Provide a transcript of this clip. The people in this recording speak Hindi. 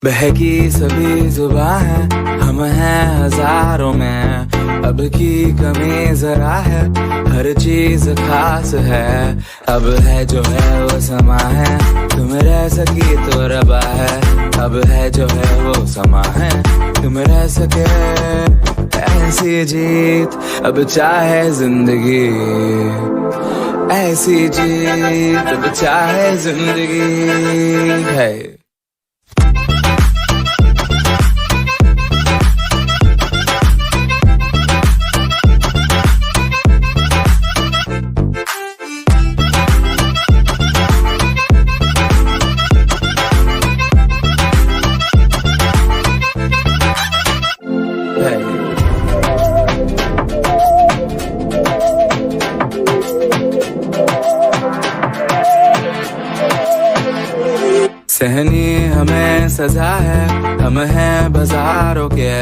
बहकी सभी जुबां है, हम हैं हजारों में। अब की कमी जरा है, हर चीज खास है। अब है जो है वो समा है, तुम रह सकी तो रबा है। अब है जो है वो समा है, तुम रह सके ऐसी जीत। अब चाहे जिंदगी ऐसी जीत, अब चाहे जिंदगी है। सहनी हमें सजा है, हम हैं बाजारों के।